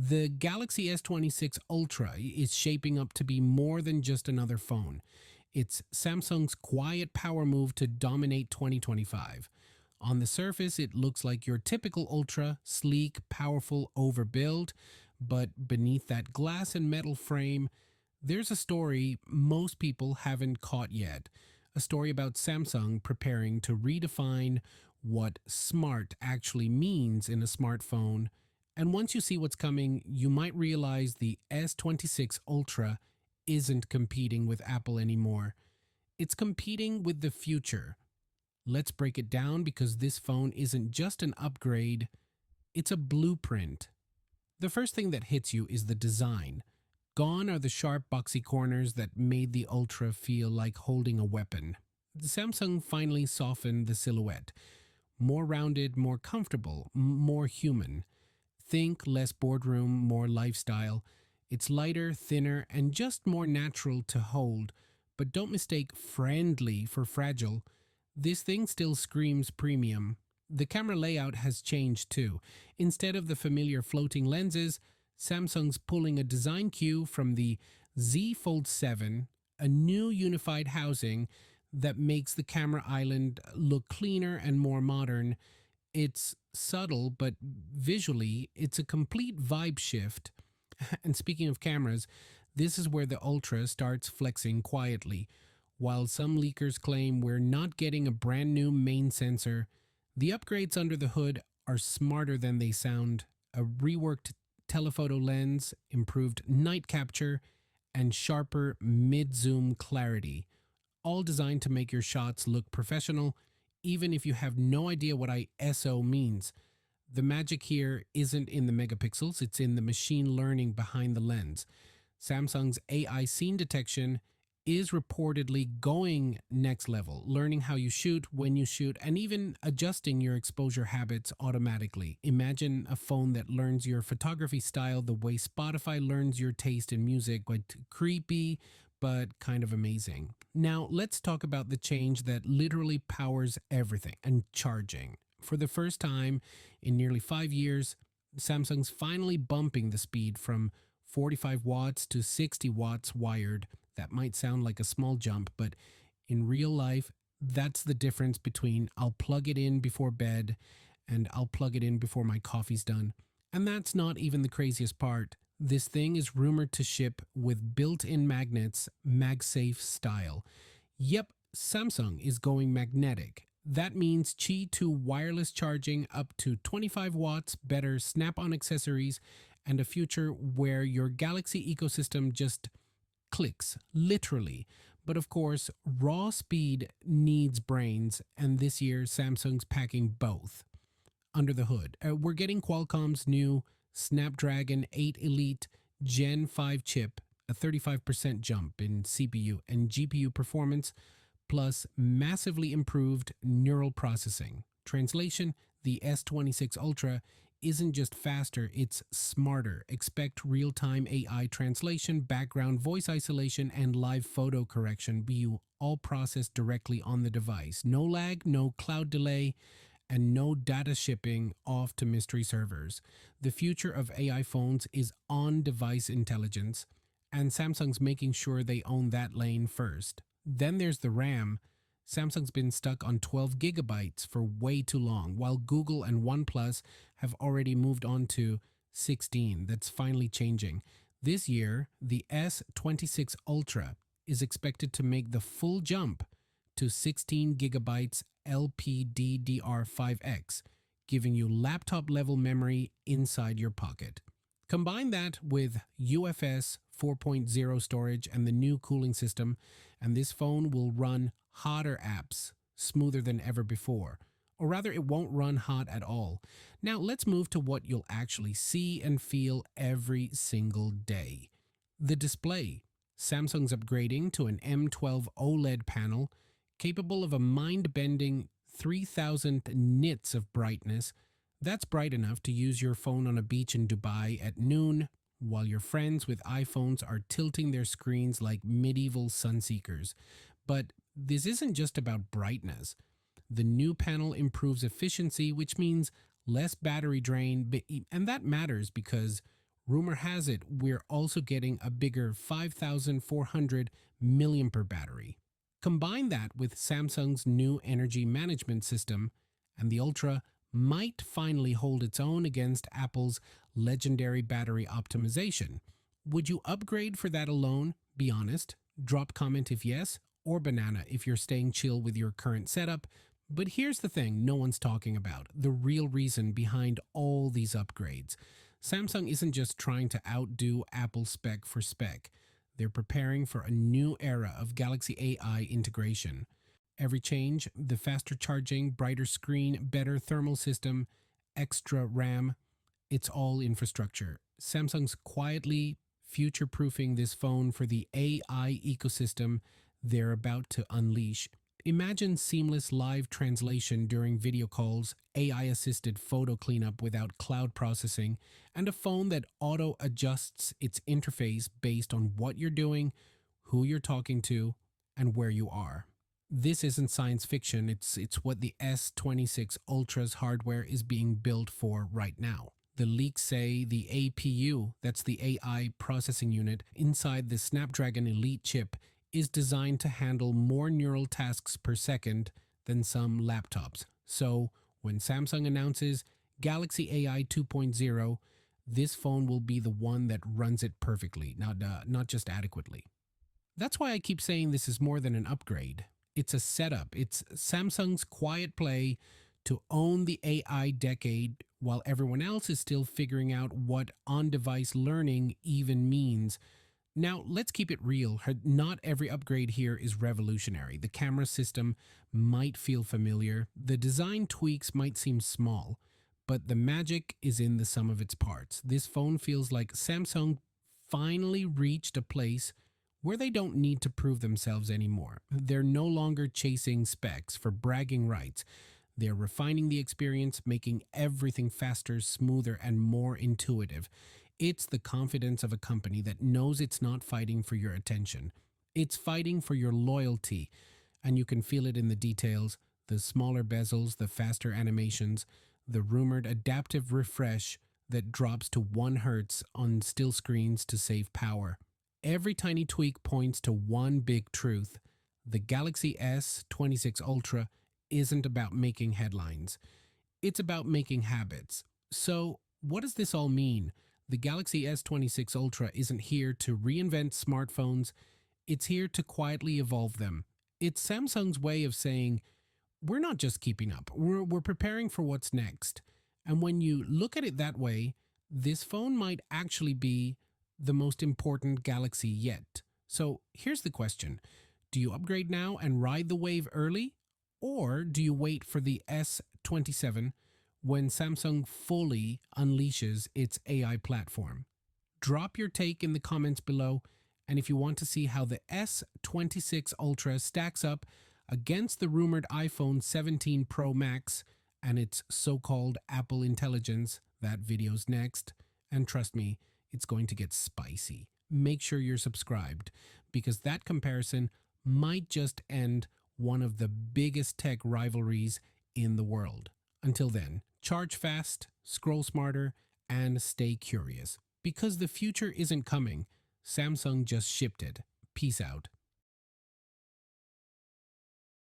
The Galaxy S26 Ultra is shaping up to be more than just another phone. It's Samsung's quiet power move to dominate 2025. On the surface, it looks like your typical Ultra, sleek, powerful, overbuilt, but beneath that glass and metal frame, there's a story most people haven't caught yet. A story about Samsung preparing to redefine what smart actually means in a smartphone. And once you see what's coming, you might realize the S26 Ultra isn't competing with Apple anymore. It's competing with the future. Let's break it down because this phone isn't just an upgrade, it's a blueprint. The first thing that hits you is the design. Gone are the sharp, boxy corners that made the Ultra feel like holding a weapon. Samsung finally softened the silhouette. More rounded, more comfortable, more human. Think less boardroom, more lifestyle. It's lighter, thinner, and just more natural to hold. But don't mistake friendly for fragile. This thing still screams premium. The camera layout has changed too. Instead of the familiar floating lenses, Samsung's pulling a design cue from the Z Fold 7, a new unified housing that makes the camera island look cleaner and more modern. It's subtle, but visually, it's a complete vibe shift. And speaking of cameras, this is where the Ultra starts flexing quietly. While some leakers claim we're not getting a brand new main sensor, the upgrades under the hood are smarter than they sound. A reworked telephoto lens, improved night capture, and sharper mid-zoom clarity, all designed to make your shots look professional, even if you have no idea what ISO means. The magic here isn't in the megapixels, it's in the machine learning behind the lens. Samsung's AI scene detection is reportedly going next level, learning how you shoot, when you shoot, and even adjusting your exposure habits automatically. Imagine a phone that learns your photography style the way Spotify learns your taste in music, but creepy, but kind of amazing. Now, let's talk about the change that literally powers everything and charging. For the first time in nearly 5 years, Samsung's finally bumping the speed from 45 watts to 60 watts wired. That might sound like a small jump, but in real life, that's the difference between I'll plug it in before bed and I'll plug it in before my coffee's done. And that's not even the craziest part. This thing is rumored to ship with built-in magnets, MagSafe style. Yep, Samsung is going magnetic. That means Qi 2 wireless charging up to 25 watts, better snap-on accessories, and a future where your Galaxy ecosystem just clicks, literally. But of course, raw speed needs brains, and this year Samsung's packing both. Under the hood, we're getting Qualcomm's new Snapdragon 8 Elite Gen 5 chip, a 35% jump in CPU and GPU performance, plus massively improved neural processing. Translation, the S26 Ultra isn't just faster, it's smarter. Expect real-time AI translation, background voice isolation, and live photo correction be all processed directly on the device. No lag, no cloud delay, and no data shipping off to mystery servers. The future of AI phones is on-device intelligence, and Samsung's making sure they own that lane first. Then there's the RAM. Samsung's been stuck on 12 gigabytes for way too long, while Google and OnePlus have already moved on to 16. That's finally changing. This year, the S26 Ultra is expected to make the full jump to 16 gigabytes LPDDR5X, giving you laptop-level memory inside your pocket. Combine that with UFS 4.0 storage and the new cooling system, and this phone will run hotter apps smoother than ever before. Or rather, it won't run hot at all. Now, let's move to what you'll actually see and feel every single day. The display. Samsung's upgrading to an M12 OLED panel capable of a mind-bending 3000 nits of brightness. That's bright enough to use your phone on a beach in Dubai at noon, while your friends with iPhones are tilting their screens like medieval sunseekers. But this isn't just about brightness. The new panel improves efficiency, which means less battery drain, and that matters because Rumor has it we're also getting a bigger 5,400 milliampere battery. Combine that with Samsung's new energy management system, and the Ultra might finally hold its own against Apple's legendary battery optimization. Would you upgrade for that alone? Be honest. Drop comment if yes, or banana if you're staying chill with your current setup. But here's the thing no one's talking about, the real reason behind all these upgrades. Samsung isn't just trying to outdo Apple spec for spec. They're preparing for a new era of Galaxy AI integration. Every change, the faster charging, brighter screen, better thermal system, extra RAM, it's all infrastructure. Samsung's quietly future-proofing this phone for the AI ecosystem they're about to unleash. Imagine seamless live translation during video calls, AI-assisted photo cleanup without cloud processing, and a phone that auto-adjusts its interface based on what you're doing, who you're talking to, and where you are. This isn't science fiction, it's what the S26 Ultra's hardware is being built for right now. The leaks say the APU, that's the AI processing unit, inside the Snapdragon Elite chip is designed to handle more neural tasks per second than some laptops. So, when Samsung announces Galaxy AI 2.0, this phone will be the one that runs it perfectly, not just adequately. That's why I keep saying this is more than an upgrade. It's a setup. It's Samsung's quiet play to own the AI decade while everyone else is still figuring out what on-device learning even means. Now, let's keep it real. Not every upgrade here is revolutionary. The camera system might feel familiar. The design tweaks might seem small, but the magic is in the sum of its parts. This phone feels like Samsung finally reached a place where they don't need to prove themselves anymore. They're no longer chasing specs for bragging rights. They're refining the experience, making everything faster, smoother, and more intuitive. It's the confidence of a company that knows it's not fighting for your attention. It's fighting for your loyalty, and you can feel it in the details, the smaller bezels, the faster animations, the rumored adaptive refresh that drops to 1 Hz on still screens to save power. Every tiny tweak points to one big truth. The Galaxy S26 Ultra isn't about making headlines. It's about making habits. So, what does this all mean? The Galaxy S26 Ultra isn't here to reinvent smartphones. It's here to quietly evolve them. It's Samsung's way of saying, we're not just keeping up. We're preparing for what's next. And when you look at it that way, this phone might actually be the most important Galaxy yet. So here's the question. Do you upgrade now and ride the wave early? Or do you wait for the S27 when Samsung fully unleashes its AI platform? Drop your take in the comments below. And if you want to see how the S26 Ultra stacks up against the rumored iPhone 17 Pro Max and its so-called Apple Intelligence, that video's next. And trust me, it's going to get spicy. Make sure you're subscribed because that comparison might just end one of the biggest tech rivalries in the world. Until then, charge fast, scroll smarter, and stay curious. Because the future isn't coming, Samsung just shipped it. Peace out.